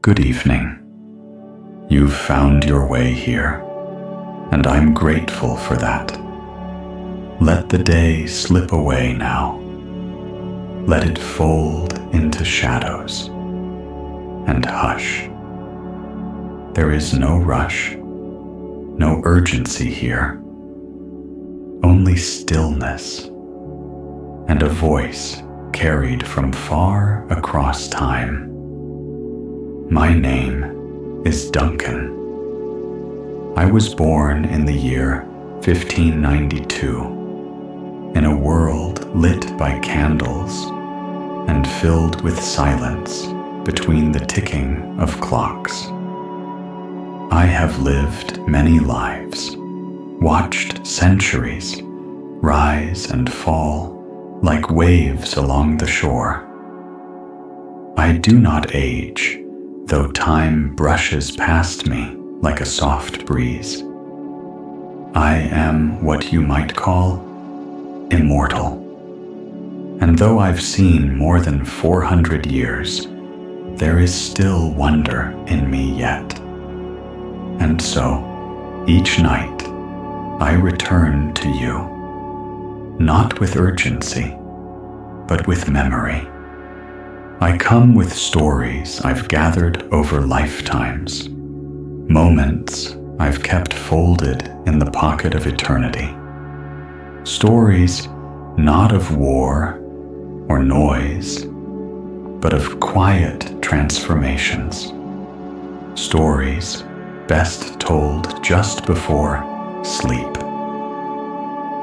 Good evening. You've found your way here, and I'm grateful for that. Let the day slip away now. Let it fold into shadows. And hush. There is no rush, no urgency here. Only stillness and a voice carried from far across time. My name is Duncan. I was born in the year 1592 in a world lit by candles and filled with silence between the ticking of clocks. I have lived many lives, watched centuries rise and fall like waves along the shore. I do not age, though time brushes past me like a soft breeze. I am what you might call immortal. And though I've seen more than 400 years, there is still wonder in me yet. And so, each night, I return to you, not with urgency, but with memory. I come with stories I've gathered over lifetimes, moments I've kept folded in the pocket of eternity. Stories not of war or noise, but of quiet transformations. Stories best told just before sleep.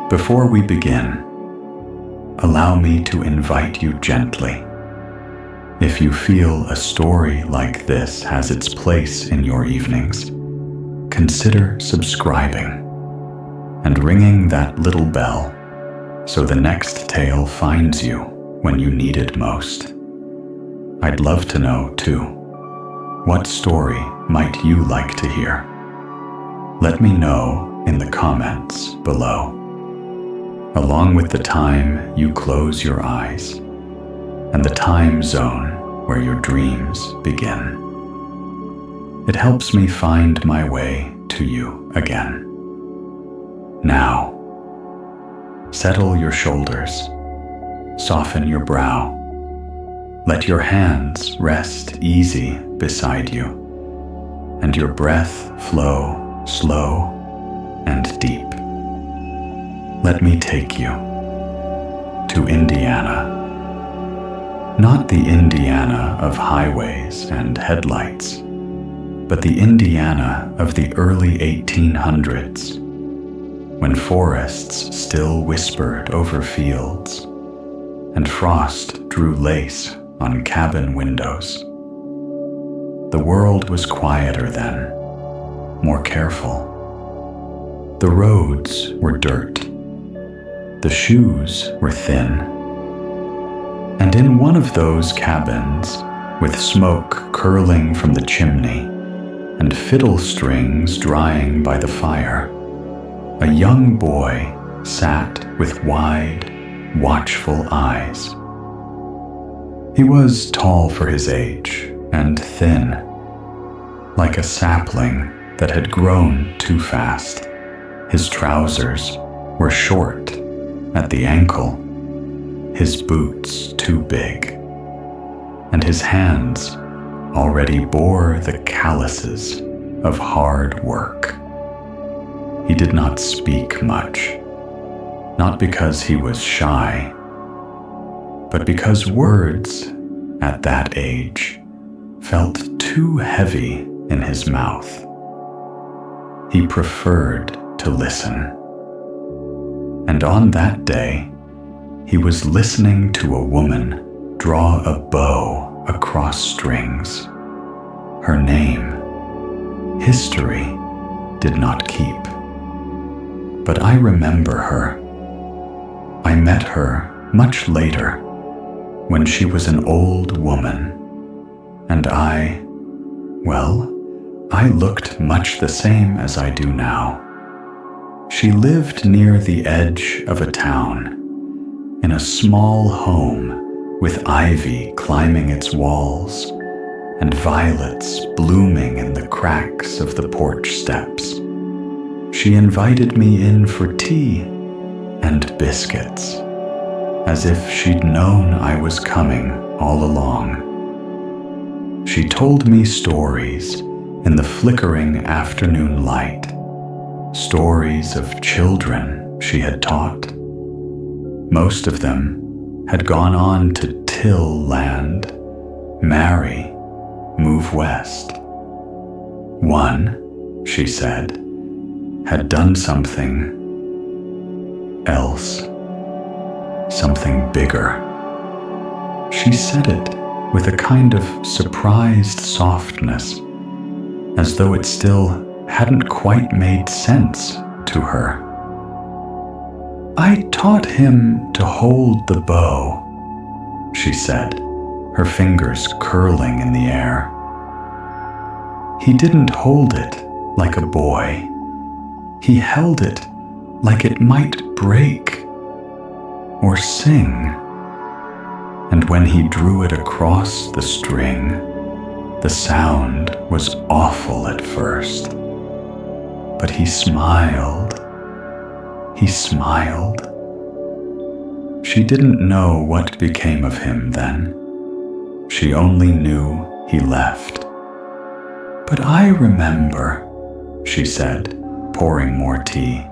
Before we begin, allow me to invite you gently. If you feel a story like this has its place in your evenings, consider subscribing and ringing that little bell so the next tale finds you when you need it most. I'd love to know, too, what story might you like to hear? Let me know in the comments below, along with the time you close your eyes and the time zone where your dreams begin. It helps me find my way to you again. Now, settle your shoulders, soften your brow. Let your hands rest easy beside you, and your breath flow slow and deep. Let me take you to Indiana. Not the Indiana of highways and headlights, but the Indiana of the early 1800s, when forests still whispered over fields, and frost drew lace on cabin windows. The world was quieter then, more careful. The roads were dirt. The shoes were thin. And in one of those cabins, with smoke curling from the chimney and fiddle strings drying by the fire, a young boy sat with wide, watchful eyes. He was tall for his age and thin, like a sapling that had grown too fast. His trousers were short at the ankle, his boots too big, and his hands already bore the calluses of hard work. He did not speak much, not because he was shy, but because words at that age felt too heavy in his mouth. He preferred to listen. And on that day, he was listening to a woman draw a bow across strings. Her name, history, did not keep. But I remember her. I met her much later, when she was an old woman, and I looked much the same as I do now. She lived near the edge of a town, in a small home with ivy climbing its walls and violets blooming in the cracks of the porch steps. She invited me in for tea and biscuits, as if she'd known I was coming all along. She told me stories in the flickering afternoon light, stories of children she had taught. Most of them had gone on to till land, marry, move west. One, she said, had done something else, something bigger. She said it with a kind of surprised softness, as though it still hadn't quite made sense to her. I taught him to hold the bow, she said, her fingers curling in the air. He didn't hold it like a boy. He held it like it might break or sing. And when he drew it across the string, the sound was awful at first. But he smiled. He smiled. She didn't know what became of him then. She only knew he left. But I remember, she said, pouring more tea.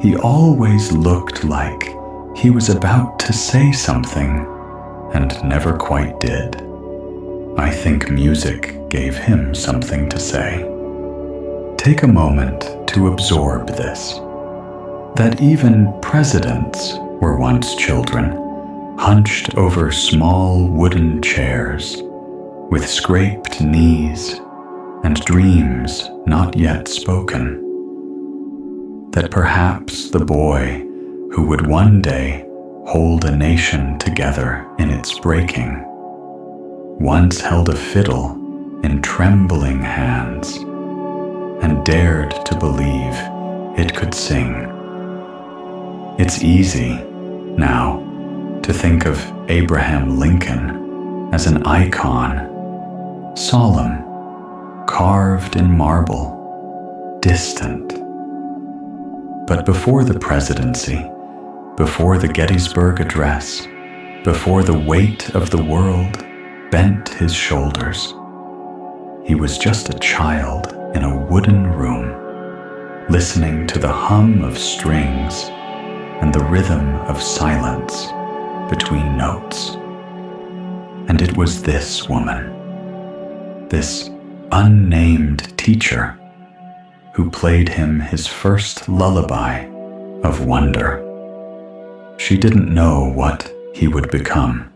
He always looked like he was about to say something and never quite did. I think music gave him something to say. Take a moment to absorb this, that even presidents were once children, hunched over small wooden chairs, with scraped knees and dreams not yet spoken. That perhaps the boy who would one day hold a nation together in its breaking once held a fiddle in trembling hands and dared to believe it could sing. It's easy now to think of Abraham Lincoln as an icon, solemn, carved in marble, distant. But before the presidency, before the Gettysburg Address, before the weight of the world bent his shoulders, he was just a child in a wooden room, listening to the hum of strings and the rhythm of silence between notes. And it was this woman, this unnamed teacher, who played him his first lullaby of wonder. She didn't know what he would become.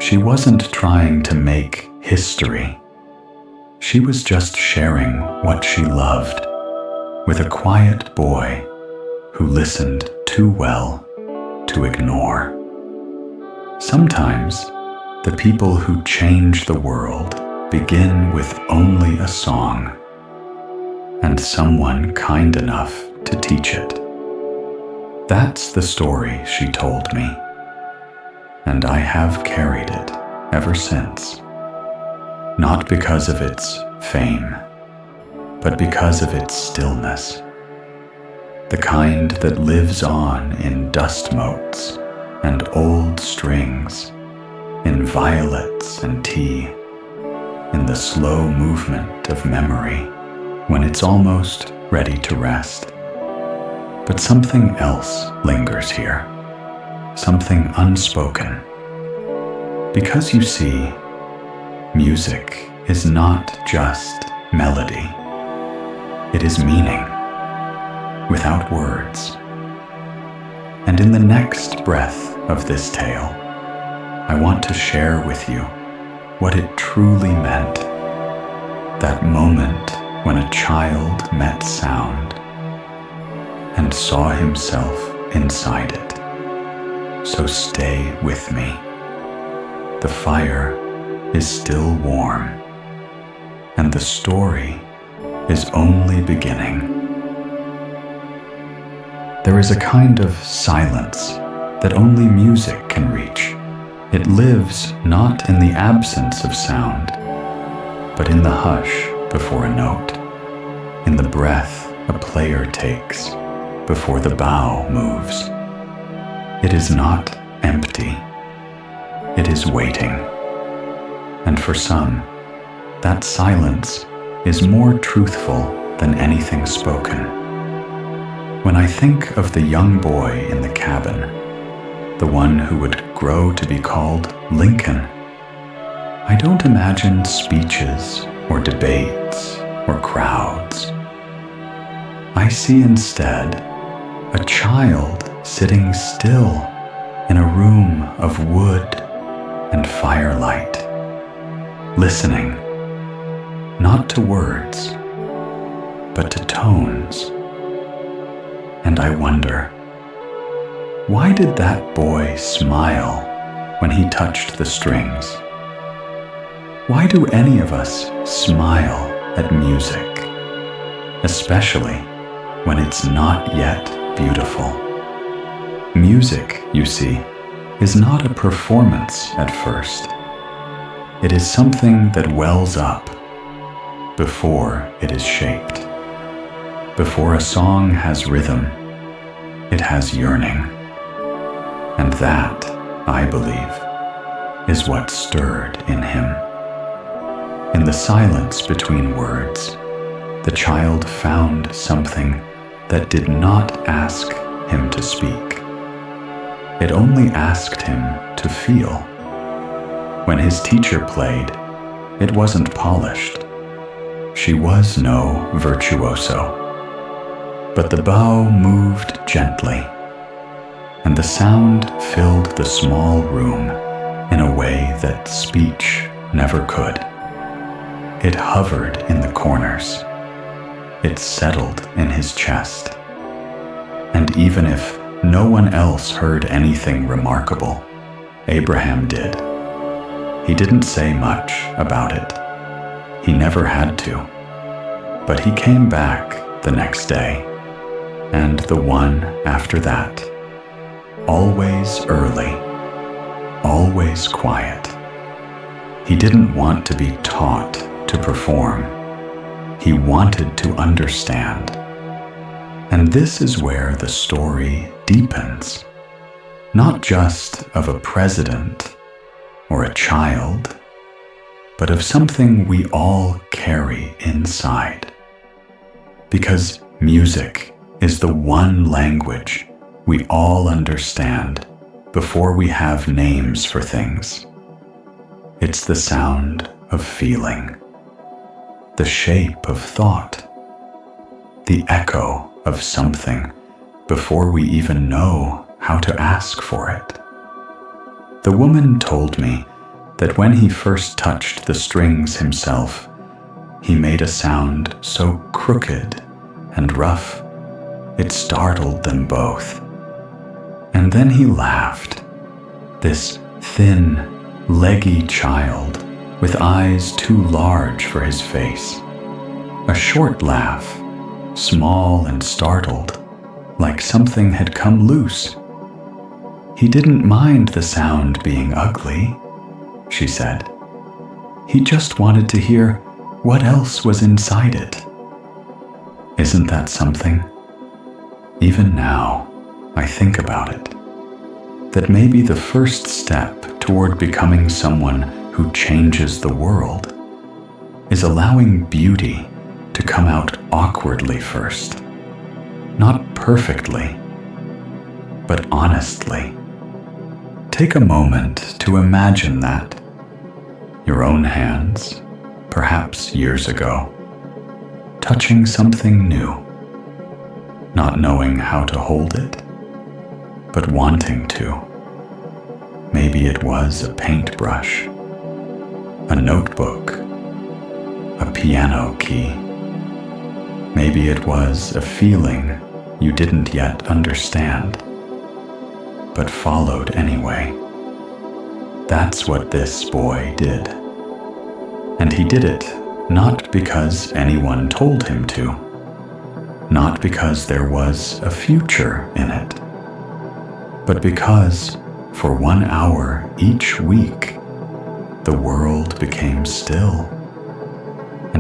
She wasn't trying to make history. She was just sharing what she loved with a quiet boy who listened too well to ignore. Sometimes the people who change the world begin with only a song, and someone kind enough to teach it. That's the story she told me, and I have carried it ever since. Not because of its fame, but because of its stillness. The kind that lives on in dust motes and old strings, in violets and tea, in the slow movement of memory when it's almost ready to rest. But something else lingers here, something unspoken. Because you see, music is not just melody. It is meaning, without words. And in the next breath of this tale, I want to share with you what it truly meant, that moment when a child met sound and saw himself inside it. So stay with me. The fire is still warm, and the story is only beginning. There is a kind of silence that only music can reach. It lives not in the absence of sound, but in the hush before a note, in the breath a player takes before the bow moves. It is not empty, it is waiting. And for some, that silence is more truthful than anything spoken. When I think of the young boy in the cabin, the one who would grow to be called Lincoln, I don't imagine speeches or debates or crowds. I see instead a child sitting still in a room of wood and firelight, listening, not to words, but to tones. And I wonder, why did that boy smile when he touched the strings? Why do any of us smile at music, especially when it's not yet beautiful? Music, you see, is not a performance at first. It is something that wells up before it is shaped. Before a song has rhythm, it has yearning. And that, I believe, is what stirred in him. In the silence between words, the child found something that did not ask him to speak. It only asked him to feel. When his teacher played, it wasn't polished. She was no virtuoso. But the bow moved gently, and the sound filled the small room in a way that speech never could. It hovered in the corners. It settled in his chest. And even if no one else heard anything remarkable, Abraham did. He didn't say much about it. He never had to. But he came back the next day, and the one after that, always early, always quiet. He didn't want to be taught to perform. He wanted to understand. And this is where the story deepens, not just of a president or a child, but of something we all carry inside. Because music is the one language we all understand before we have names for things. It's the sound of feeling, the shape of thought, the echo of something before we even know how to ask for it. The woman told me that when he first touched the strings himself, he made a sound so crooked and rough, it startled them both. And then he laughed, this thin, leggy child with eyes too large for his face. A short laugh, small and startled, like something had come loose. He didn't mind the sound being ugly, she said. He just wanted to hear what else was inside it. Isn't that something? Even now, I think about it. That maybe the first step toward becoming someone who changes the world is allowing beauty to come out awkwardly first. Not perfectly, but honestly. Take a moment to imagine that. Your own hands, perhaps years ago, touching something new, not knowing how to hold it, but wanting to. Maybe it was a paintbrush, a notebook, a piano key. Maybe it was a feeling you didn't yet understand, but followed anyway. That's what this boy did. And he did it not because anyone told him to, not because there was a future in it, but because for 1 hour each week, the world became still,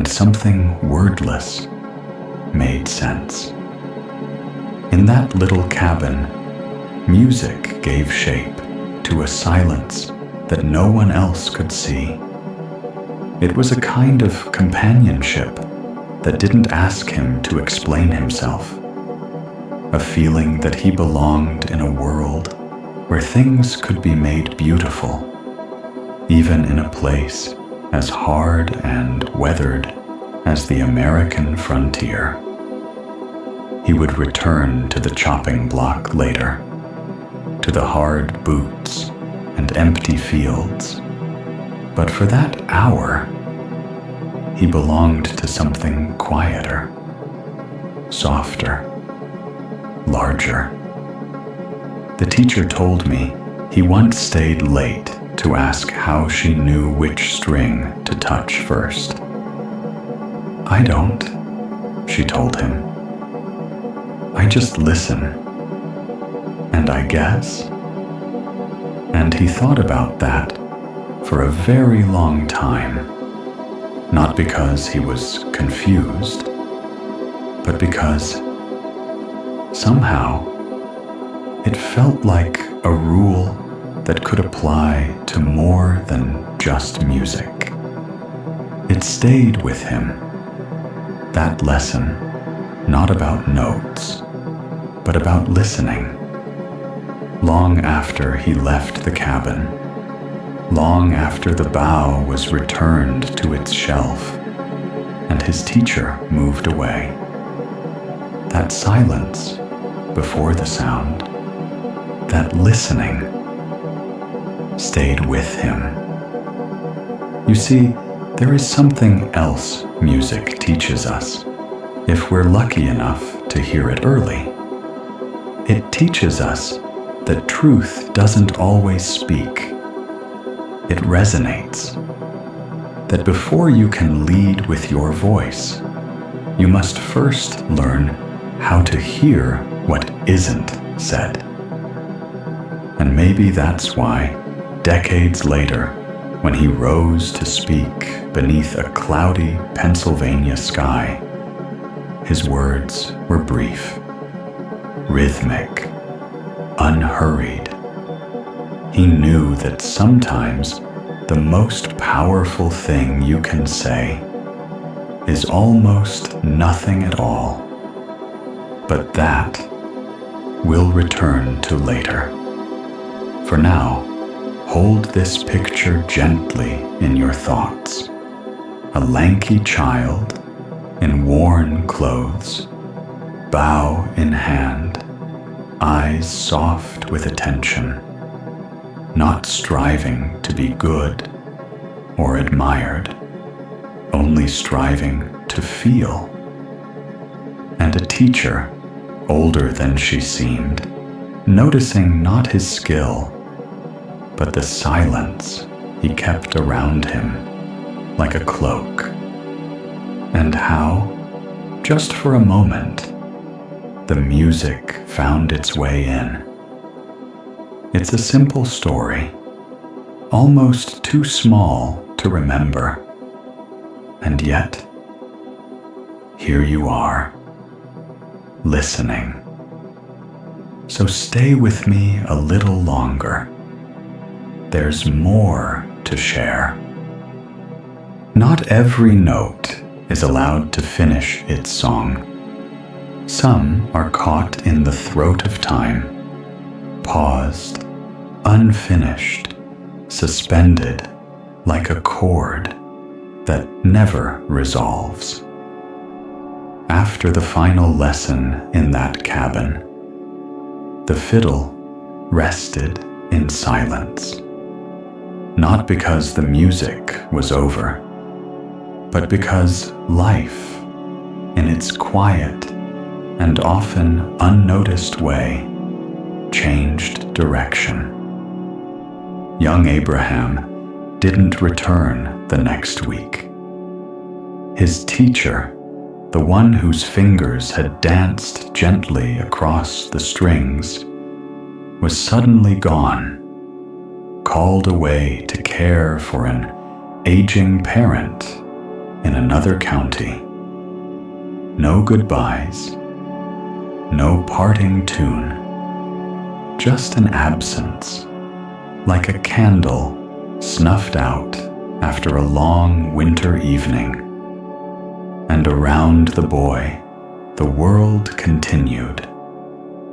and something wordless made sense. In that little cabin, music gave shape to a silence that no one else could see. It was a kind of companionship that didn't ask him to explain himself, a feeling that he belonged in a world where things could be made beautiful, even in a place as hard and weathered as the American frontier. He would return to the chopping block later, to the hard boots and empty fields, but for that hour, he belonged to something quieter, softer, larger. The teacher told me he once stayed late to ask how she knew which string to touch first. "I don't," she told him. "I just listen. And I guess." And he thought about that for a very long time, not because he was confused, but because somehow it felt like a rule that could apply to more than just music. It stayed with him, that lesson, not about notes, but about listening. Long after he left the cabin, long after the bow was returned to its shelf and his teacher moved away, that silence before the sound, that listening, stayed with him. You see, there is something else music teaches us, if we're lucky enough to hear it early. It teaches us that truth doesn't always speak. It resonates. That before you can lead with your voice, you must first learn how to hear what isn't said. And maybe that's why, decades later, when he rose to speak beneath a cloudy Pennsylvania sky, his words were brief, rhythmic, unhurried. He knew that sometimes the most powerful thing you can say is almost nothing at all, but that we'll return to later. For now, hold this picture gently in your thoughts. A lanky child in worn clothes, bow in hand, eyes soft with attention, not striving to be good or admired, only striving to feel. And a teacher, older than she seemed, noticing not his skill, but the silence he kept around him like a cloak, and how, just for a moment, the music found its way in. It's a simple story, almost too small to remember, and yet, here you are, listening. So stay with me a little longer. There's more to share. Not every note is allowed to finish its song. Some are caught in the throat of time, paused, unfinished, suspended like a chord that never resolves. After the final lesson in that cabin, the fiddle rested in silence, not because the music was over, but because life, in its quiet and often unnoticed way, changed direction. Young Abraham didn't return the next week. His teacher, the one whose fingers had danced gently across the strings, was suddenly gone, called away to care for an aging parent in another county. No goodbyes, no parting tune, just an absence, like a candle snuffed out after a long winter evening. And around the boy, the world continued,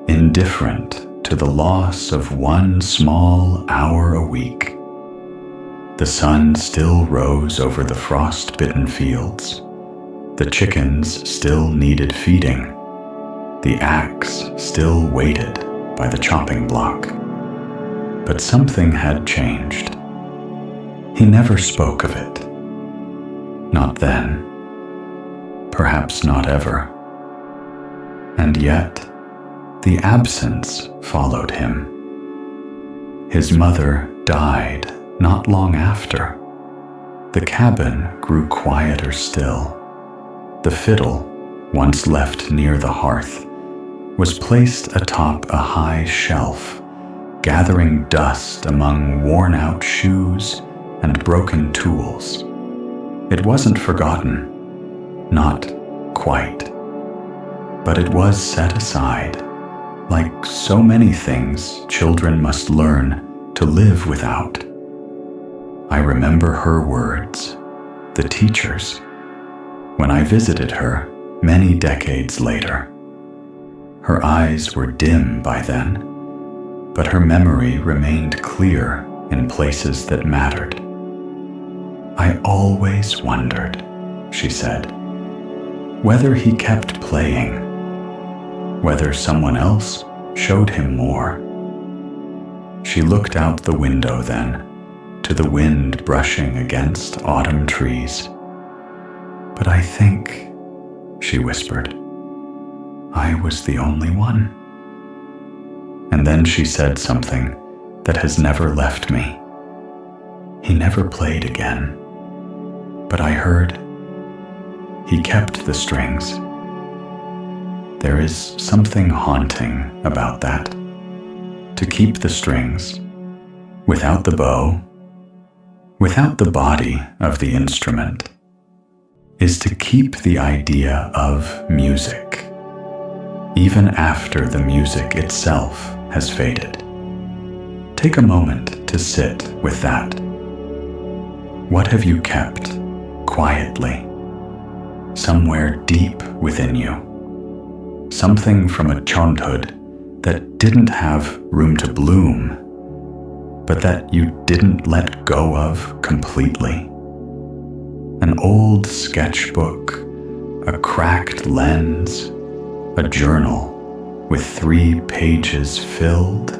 indifferent to the loss of one small hour a week. The sun still rose over the frost-bitten fields. The chickens still needed feeding. The axe still waited by the chopping block. But something had changed. He never spoke of it. Not then. Perhaps not ever. And yet, the absence followed him. His mother died not long after. The cabin grew quieter still. The fiddle, once left near the hearth, was placed atop a high shelf, gathering dust among worn-out shoes and broken tools. It wasn't forgotten, not quite, but it was set aside, like so many things children must learn to live without. I remember her words, the teacher's, when I visited her many decades later. Her eyes were dim by then, but her memory remained clear in places that mattered. I always wondered, she said, whether he kept playing, whether someone else showed him more. She looked out the window then, to the wind brushing against autumn trees. But I think, she whispered, I was the only one. And then she said something that has never left me. He never played again, but I heard he kept the strings. There is something haunting about that. To keep the strings, without the bow, without the body of the instrument, is to keep the idea of music, even after the music itself has faded. Take a moment to sit with that. What have you kept quietly, somewhere deep within you? Something from a childhood that didn't have room to bloom, but that you didn't let go of completely. An old sketchbook, a cracked lens, a journal with 3 pages filled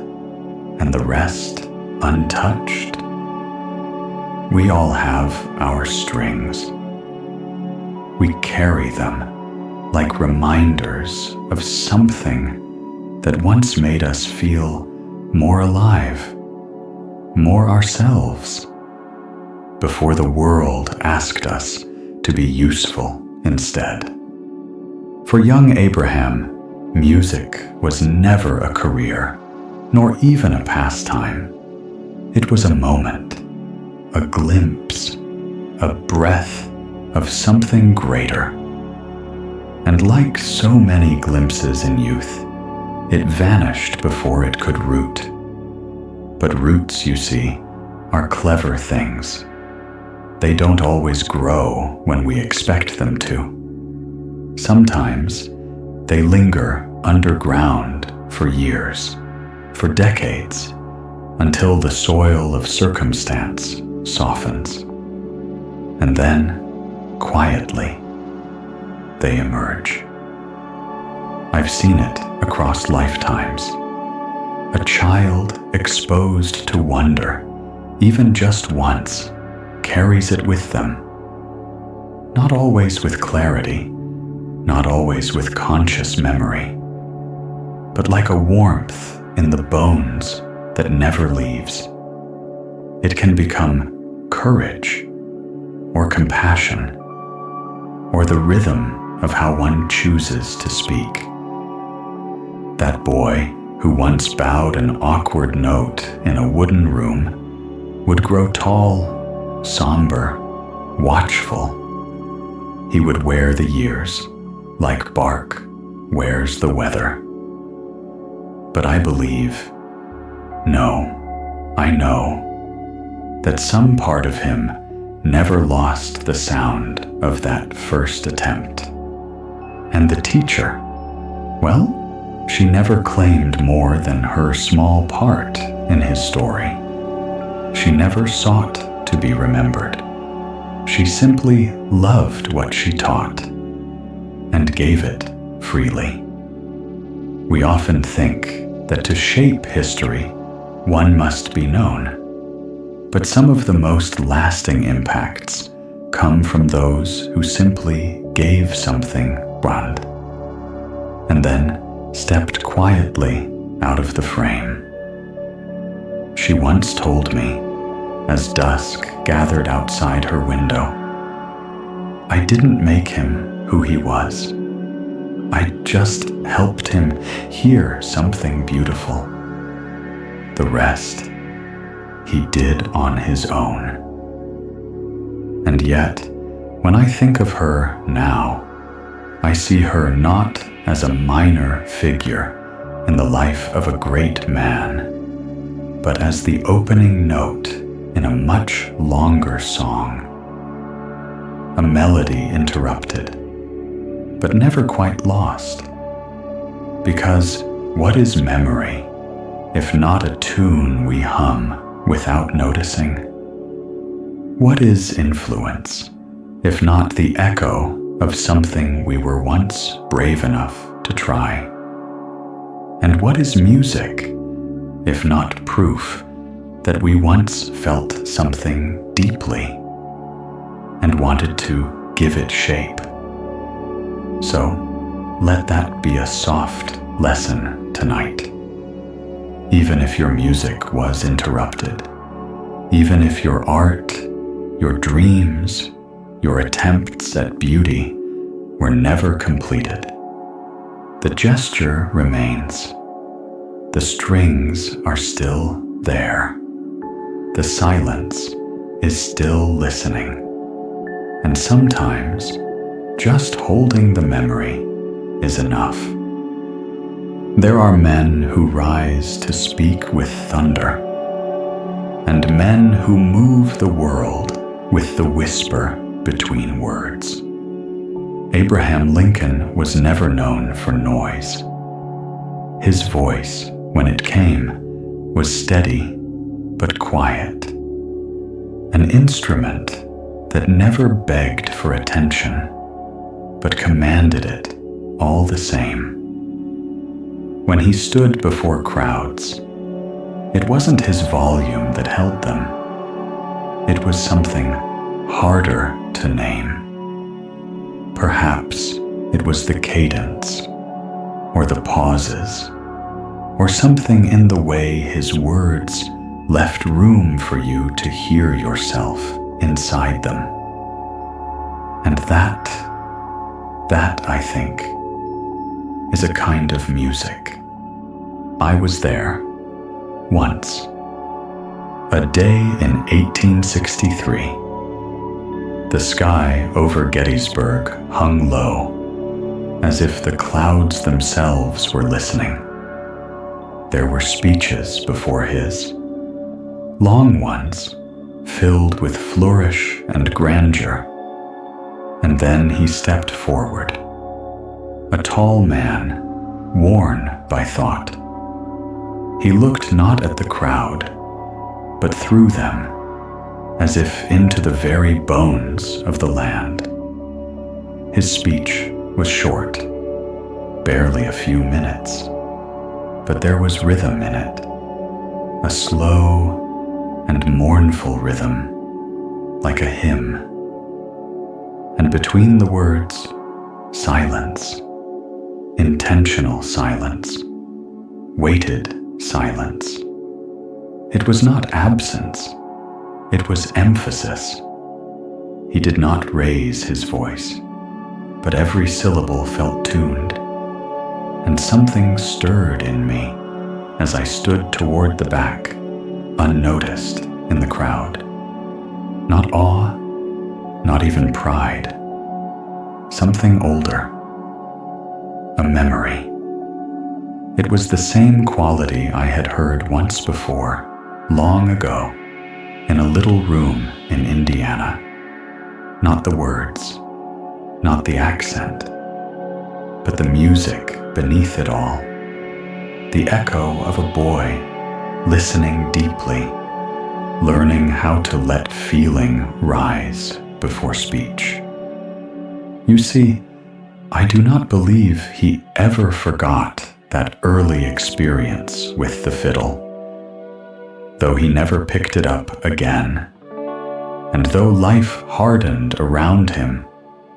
and the rest untouched. We all have our strings. We carry them like reminders of something that once made us feel more alive, more ourselves, before the world asked us to be useful instead. For young Abraham, music was never a career, nor even a pastime. It was a moment, a glimpse, a breath of something greater. And like so many glimpses in youth, it vanished before it could root. But roots, you see, are clever things. They don't always grow when we expect them to. Sometimes they linger underground for years, for decades, until the soil of circumstance softens. And then, quietly, they emerge. I've seen it across lifetimes. A child exposed to wonder, even just once, carries it with them. Not always with clarity, not always with conscious memory, but like a warmth in the bones that never leaves. It can become courage, or compassion, or the rhythm of how one chooses to speak. That boy who once bowed an awkward note in a wooden room would grow tall, somber, watchful, he would wear the years, like bark wears the weather. But I believe, no, I know, that some part of him never lost the sound of that first attempt. And the teacher, well, she never claimed more than her small part in his story. She never sought to be remembered. She simply loved what she taught and gave it freely. We often think that to shape history, one must be known. But some of the most lasting impacts come from those who simply gave something grand and then stepped quietly out of the frame. She once told me, as dusk gathered outside her window, I didn't make him who he was. I just helped him hear something beautiful. The rest he did on his own. And yet, when I think of her now, I see her not as a minor figure in the life of a great man, but as the opening note in a much longer song. A melody interrupted, but never quite lost. Because what is memory, if not a tune we hum without noticing? What is influence, if not the echo of something we were once brave enough to try? And what is music, if not proof that we once felt something deeply and wanted to give it shape? So let that be a soft lesson tonight. Even if your music was interrupted, even if your art, your dreams, your attempts at beauty were never completed, the gesture remains. The strings are still there. The silence is still listening. And sometimes just holding the memory is enough. There are men who rise to speak with thunder, and men who move the world with the whisper between words. Abraham Lincoln was never known for noise. His voice, when it came, was steady but quiet, an instrument that never begged for attention, but commanded it all the same. When he stood before crowds, it wasn't his volume that held them. It was something harder to name. Perhaps it was the cadence, or the pauses, or something in the way his words left room for you to hear yourself inside them. And that, I think, is a kind of music. I was there once, a day in 1863. The sky over Gettysburg hung low, as if the clouds themselves were listening. There were speeches before his, long ones, filled with flourish and grandeur. And then he stepped forward, a tall man, worn by thought. He looked not at the crowd, but through them, as if into the very bones of the land. His speech was short, barely a few minutes, but there was rhythm in it, a slow and mournful rhythm, like a hymn. And between the words, silence, intentional silence, weighted silence. It was not absence, it was emphasis. He did not raise his voice, but every syllable felt tuned, and something stirred in me as I stood toward the back, unnoticed in the crowd. Not awe, not even pride, something older, a memory. It was the same quality I had heard once before, long ago, in a little room in Indiana. Not the words, not the accent, but the music beneath it all. The echo of a boy listening deeply, learning how to let feeling rise before speech. You see, I do not believe he ever forgot that early experience with the fiddle, though he never picked it up again, and though life hardened around him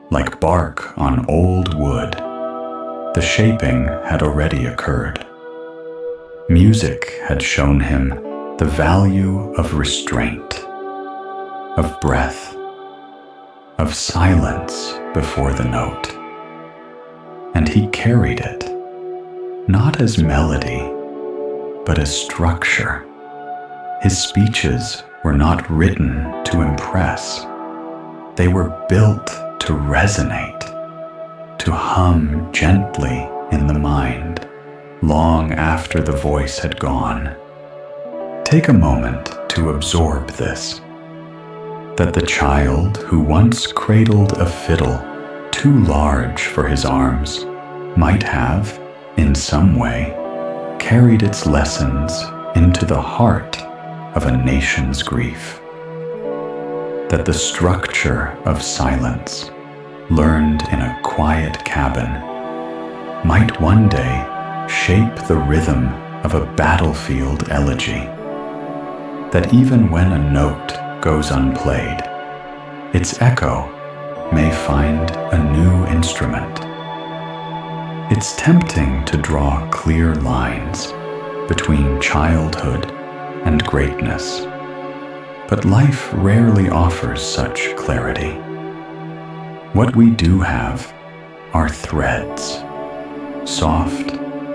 like bark on old wood, the shaping had already occurred. Music had shown him the value of restraint, of breath, of silence before the note. And he carried it, not as melody, but as structure. His speeches were not written to impress. They were built to resonate, to hum gently in the mind, long after the voice had gone. Take a moment to absorb this, that the child who once cradled a fiddle too large for his arms might have, in some way, carried its lessons into the heart of a nation's grief. That the structure of silence, learned in a quiet cabin, might one day shape the rhythm of a battlefield elegy. That even when a note goes unplayed, its echo may find a new instrument. It's tempting to draw clear lines between childhood and greatness, but life rarely offers such clarity. What we do have are threads, soft,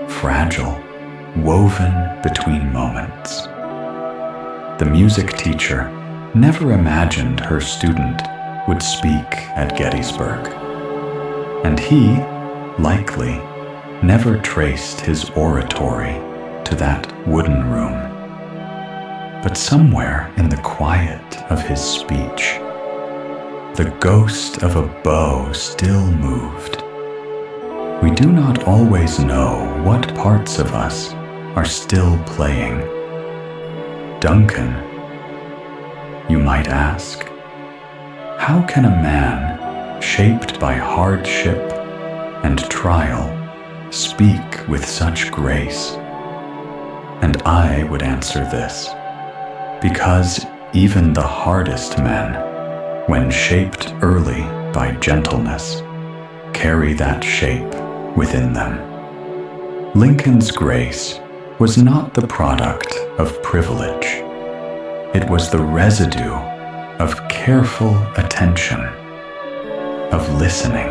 fragile, woven between moments. The music teacher never imagined her student would speak at Gettysburg, and he, likely, never traced his oratory to that wooden room. But somewhere in the quiet of his speech, the ghost of a bow still moved. We do not always know what parts of us are still playing. Duncan, you might ask, how can a man shaped by hardship and trial speak with such grace? And I would answer this, because even the hardest men, when shaped early by gentleness, carry that shape within them. Lincoln's grace was not the product of privilege. It was the residue of careful attention, of listening,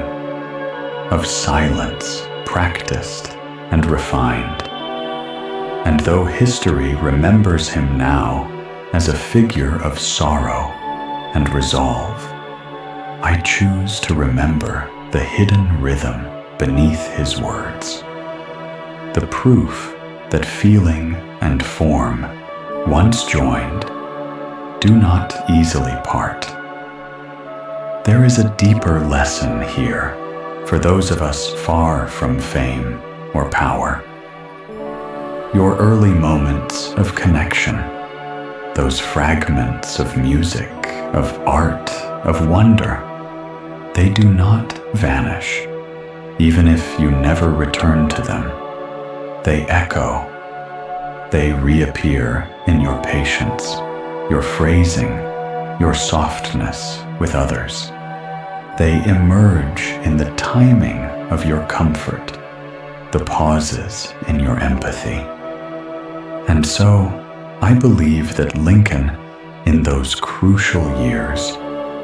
of silence practiced and refined. And though history remembers him now as a figure of sorrow and resolve, I choose to remember the hidden rhythm beneath his words, the proof that feeling and form, once joined, do not easily part. There is a deeper lesson here for those of us far from fame or power. Your early moments of connection, those fragments of music, of art, of wonder, they do not vanish, even if you never return to them. They echo. They reappear in your patience, your phrasing, your softness with others. They emerge in the timing of your comfort, the pauses in your empathy. And so, I believe that Lincoln, in those crucial years,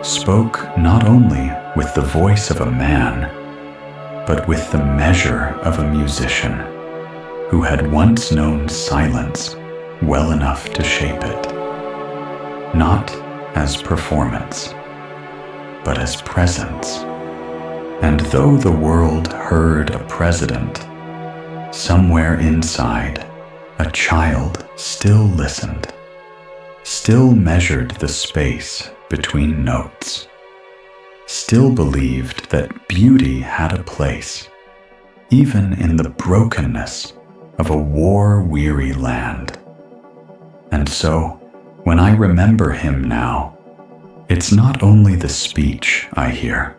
spoke not only with the voice of a man, but with the measure of a musician who had once known silence well enough to shape it, not as performance, but as presence, And though the world heard a president, somewhere inside, a child still listened, still measured the space between notes, still believed that beauty had a place, even in the brokenness of a war-weary land. And so, when I remember him now, it's not only the speech I hear,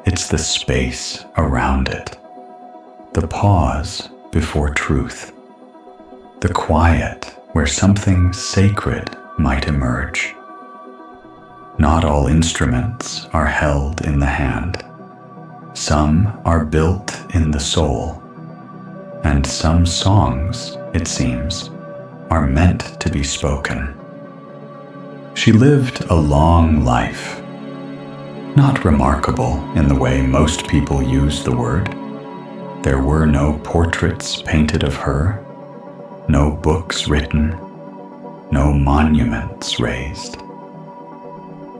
it's the space around it, the pause before truth, the quiet where something sacred might emerge. Not all instruments are held in the hand. Some are built in the soul, and some songs, it seems, are meant to be spoken. She lived a long life, not remarkable in the way most people use the word. There were no portraits painted of her, no books written, no monuments raised.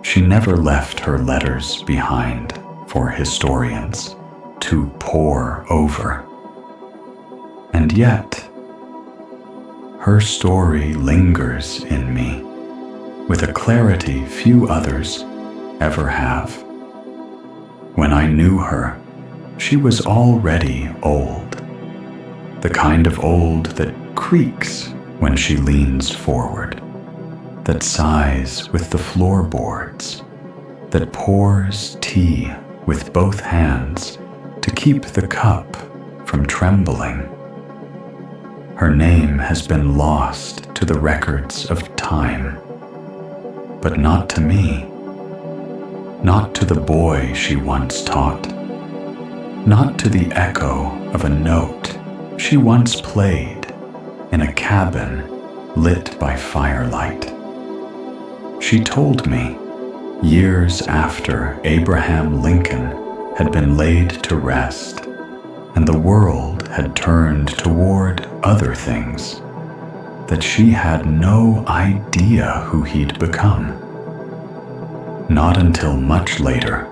She never left her letters behind for historians to pore over. And yet, her story lingers in me with a clarity few others ever have. When I knew her, she was already old, the kind of old that creaks when she leans forward, that sighs with the floorboards, that pours tea with both hands to keep the cup from trembling. Her name has been lost to the records of time, but not to me, not to the boy she once taught, not to the echo of a note she once played in a cabin lit by firelight. She told me, years after Abraham Lincoln had been laid to rest and the world had turned toward other things, that she had no idea who he'd become. Not until much later,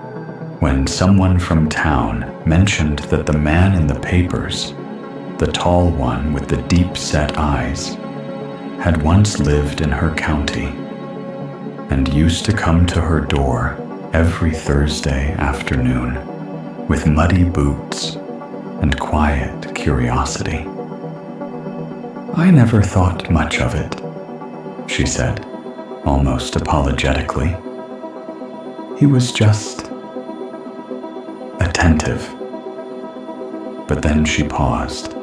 when someone from town mentioned that the man in the papers, the tall one with the deep-set eyes, had once lived in her county and used to come to her door every Thursday afternoon with muddy boots and quiet curiosity. "I never thought much of it," she said, almost apologetically. "He was just attentive." But then she paused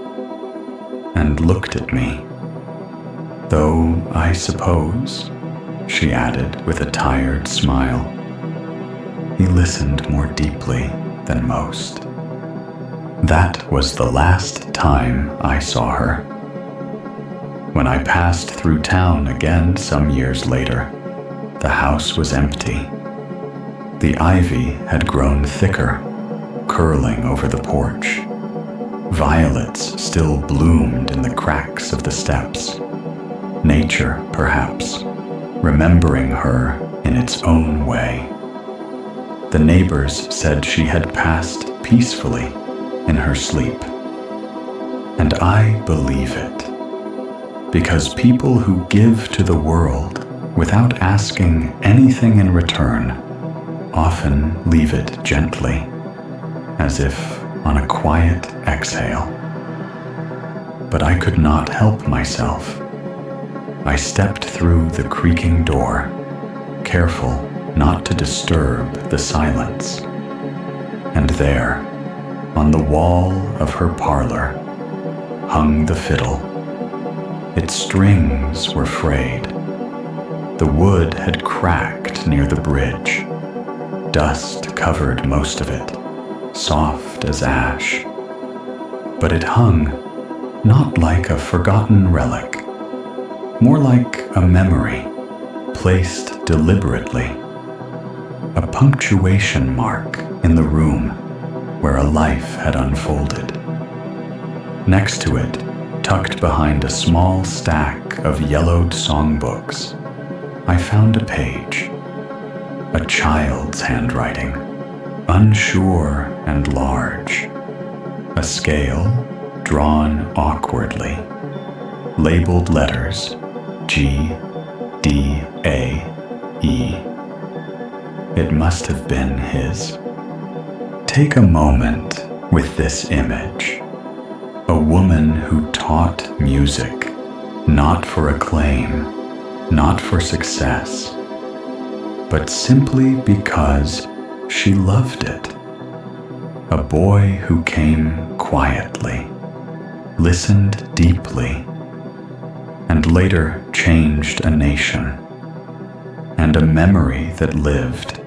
and looked at me. "Though I suppose," she added with a tired smile, "he listened more deeply than most." That was the last time I saw her. When I passed through town again some years later, the house was empty. The ivy had grown thicker, curling over the porch. Violets still bloomed in the cracks of the steps. Nature, perhaps, remembering her in its own way. The neighbors said she had passed peacefully in her sleep. And I believe it, because people who give to the world without asking anything in return often leave it gently, as if on a quiet exhale. But I could not help myself. I stepped through the creaking door, careful not to disturb the silence. And there, on the wall of her parlor, hung the fiddle. Its strings were frayed. The wood had cracked near the bridge. Dust covered most of it, soft as ash. But it hung not like a forgotten relic, more like a memory placed deliberately, a punctuation mark in the room where a life had unfolded. Next to it, tucked behind a small stack of yellowed songbooks, I found a page, a child's handwriting, unsure and large, a scale drawn awkwardly, labeled letters G, D, A, E. It must have been his. Take a moment with this image. A woman who taught music, not for acclaim, not for success, but simply because she loved it. A boy who came quietly, listened deeply, and later changed a nation, and a memory that lived,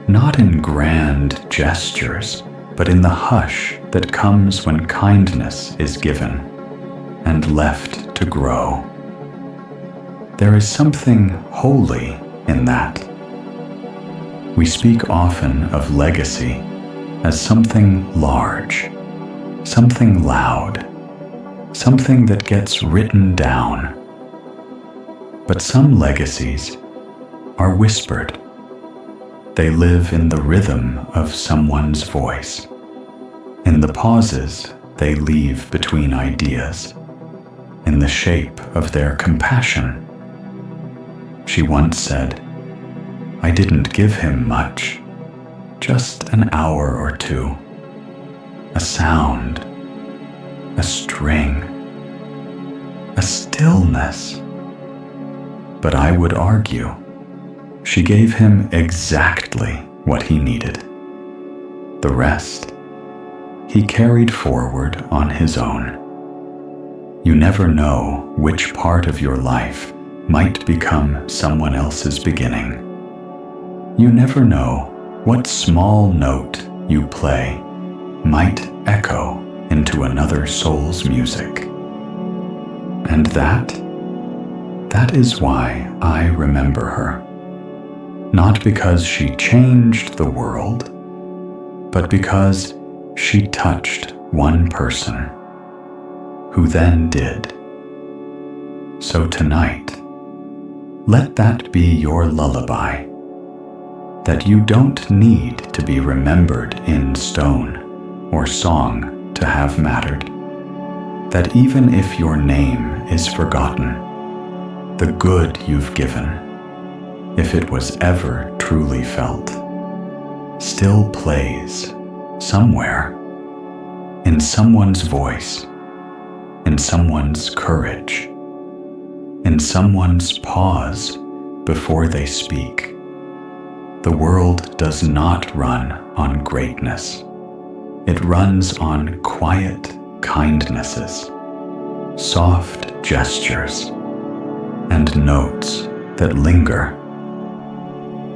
not in grand gestures, but in the hush that comes when kindness is given and left to grow. There is something holy in that. We speak often of legacy as something large, something loud, something that gets written down. But some legacies are whispered. They live in the rhythm of someone's voice, in the pauses they leave between ideas, in the shape of their compassion. She once said, "I didn't give him much, just an hour or two, a sound, a string, a stillness." But I would argue, she gave him exactly what he needed. The rest, he carried forward on his own. You never know which part of your life might become someone else's beginning. You never know what small note you play might echo into another soul's music. And that is why I remember her. Not because she changed the world, but because she touched one person who then did. So tonight, let that be your lullaby, that you don't need to be remembered in stone or song to have mattered, that even if your name is forgotten, the good you've given, if it was ever truly felt, still plays somewhere, in someone's voice, in someone's courage, in someone's pause before they speak. The world does not run on greatness. It runs on quiet kindnesses, soft gestures, and notes that linger.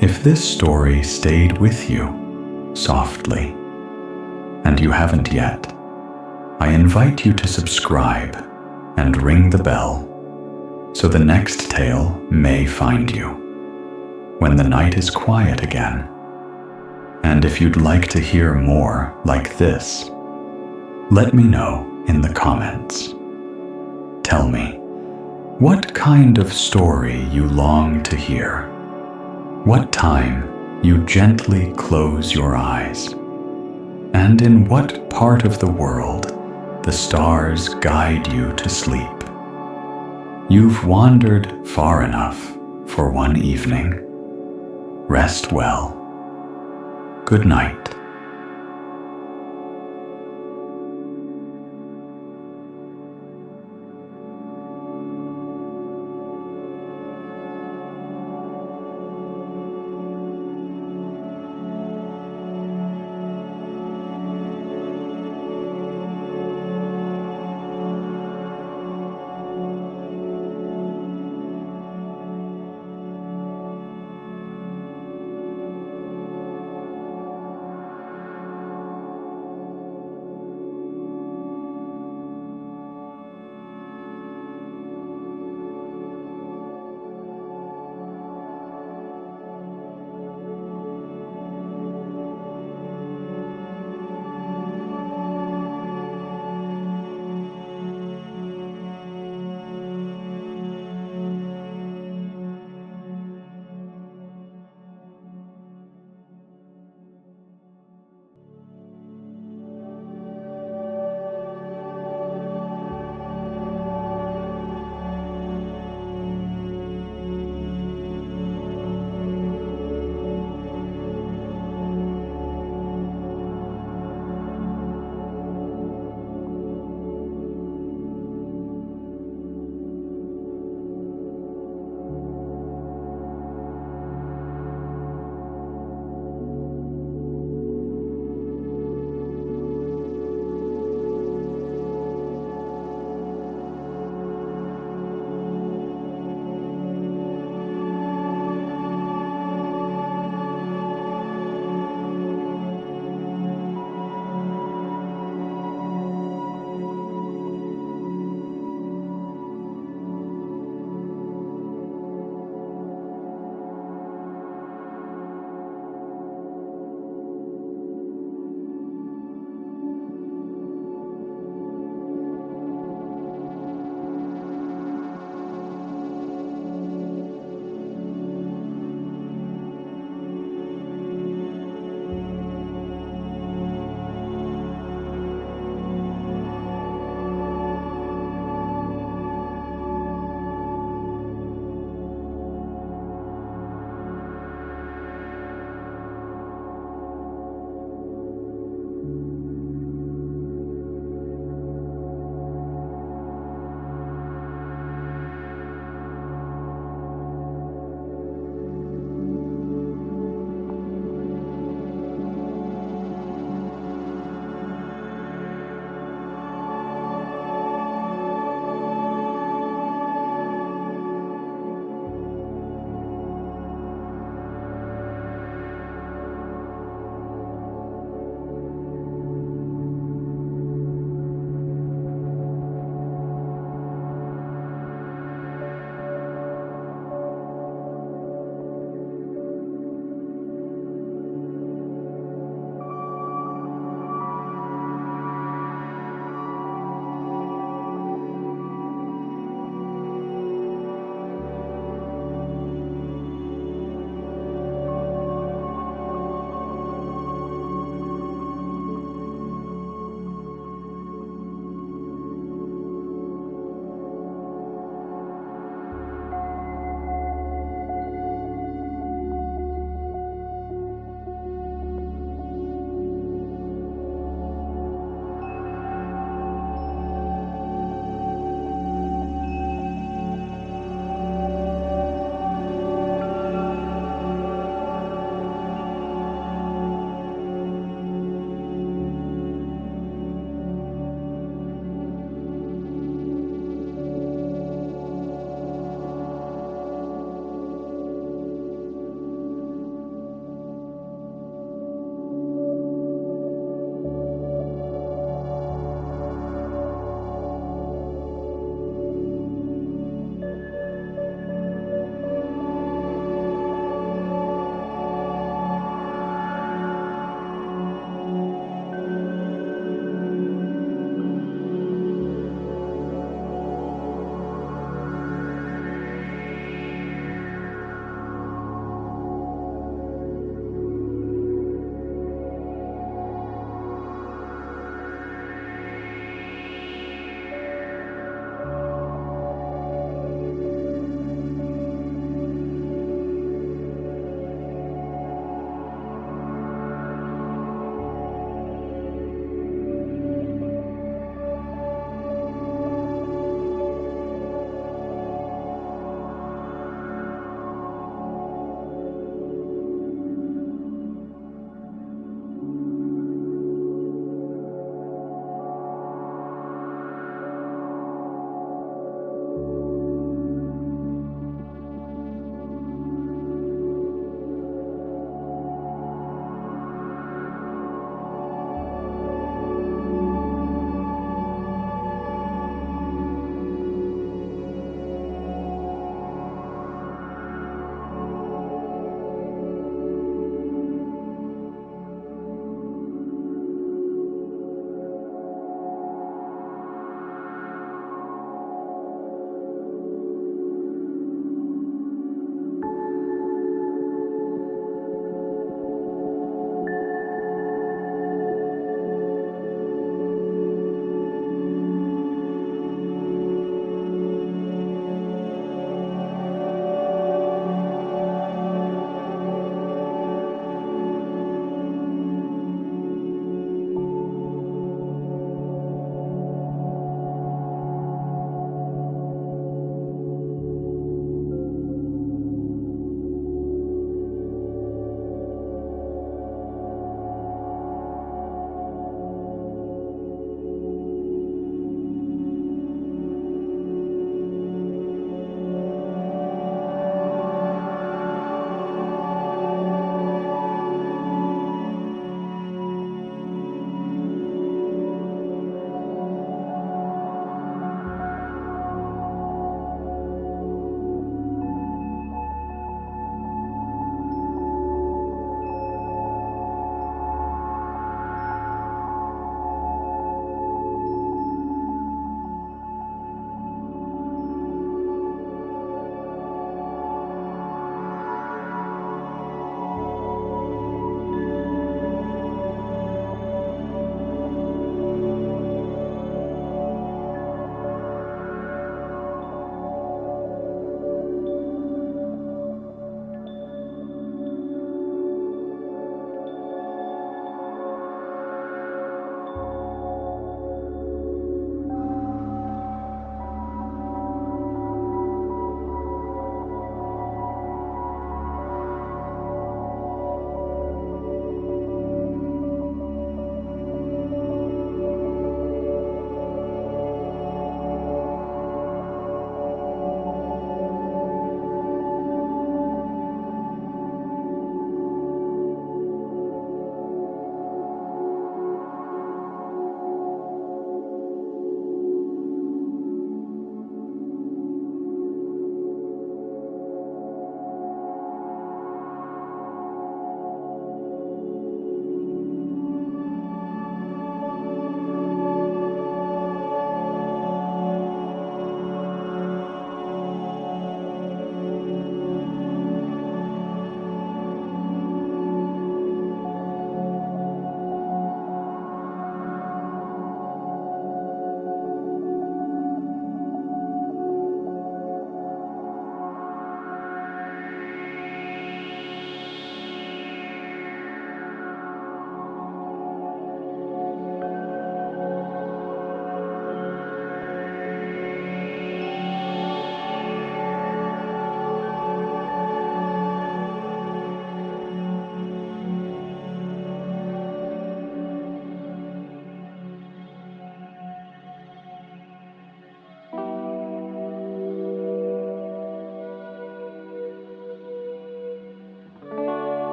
If this story stayed with you softly, and you haven't yet, I invite you to subscribe and ring the bell so the next tale may find you when the night is quiet again. And if you'd like to hear more like this, let me know in the comments. Tell me, what kind of story you long to hear? What time you gently close your eyes? And in what part of the world the stars guide you to sleep? You've wandered far enough for one evening. Rest well. Good night.